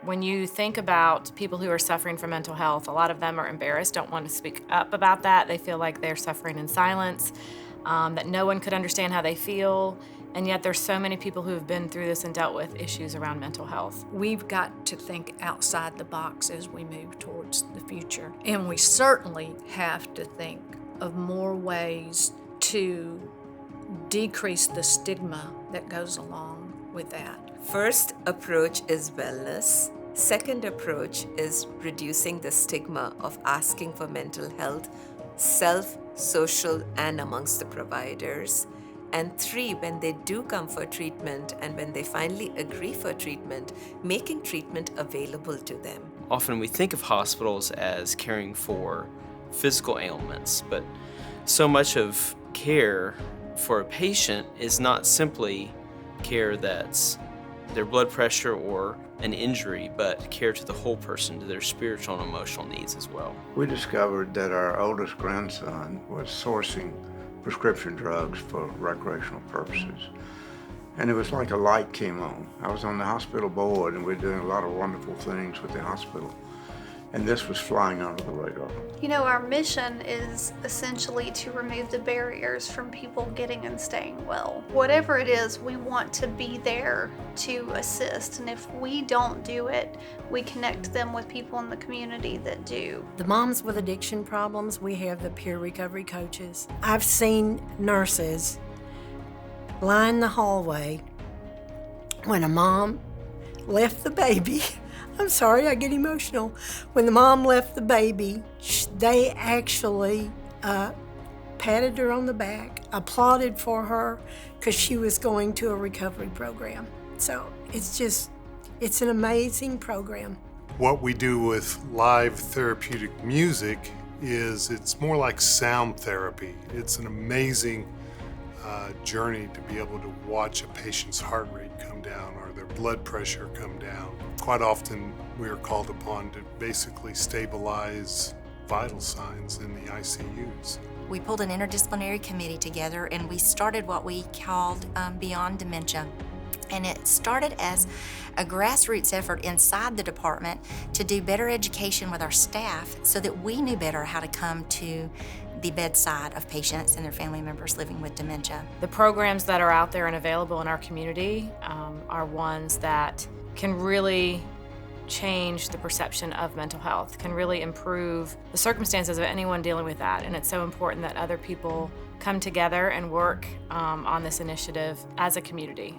When you think about people who are suffering from mental health, a lot of them are embarrassed, don't want to speak up about that. They feel like they're suffering in silence, that no one could understand how they feel, and yet there's so many people who have been through this and dealt with issues around mental health. We've got to think outside the box as we move towards the future, and we certainly have to think of more ways to decrease the stigma that goes along with that. First approach is wellness. Second approach is reducing the stigma of asking for mental health, self, social, and amongst the providers. And 3, when they do come for treatment and when they finally agree for treatment, making treatment available to them. Often we think of hospitals as caring for physical ailments, but so much of care for a patient is not simply care that's their blood pressure or an injury, but care to the whole person, to their spiritual and emotional needs as well. We discovered that our oldest grandson was sourcing prescription drugs for recreational purposes. And it was like a light came on. I was on the hospital board and we're doing a lot of wonderful things with the hospital. And this was flying under the radar. You know, our mission is essentially to remove the barriers from people getting and staying well. Whatever it is, we want to be there to assist. And if we don't do it, we connect them with people in the community that do. The moms with addiction problems, we have the peer recovery coaches. I've seen nurses line the hallway when a mom left the baby. I'm sorry, I get emotional. When the mom left the baby, they actually patted her on the back, applauded for her because she was going to a recovery program. So it's an amazing program. What we do with live therapeutic music is it's more like sound therapy. It's an amazing journey to be able to watch a patient's heart rate come down or their blood pressure come down. Quite often we are called upon to basically stabilize vital signs in the ICUs. We pulled an interdisciplinary committee together and we started what we called Beyond Dementia. And it started as a grassroots effort inside the department to do better education with our staff so that we knew better how to come to the bedside of patients and their family members living with dementia. The programs that are out there and available in our community are ones that can really change the perception of mental health, can really improve the circumstances of anyone dealing with that. And it's so important that other people come together and work on this initiative as a community.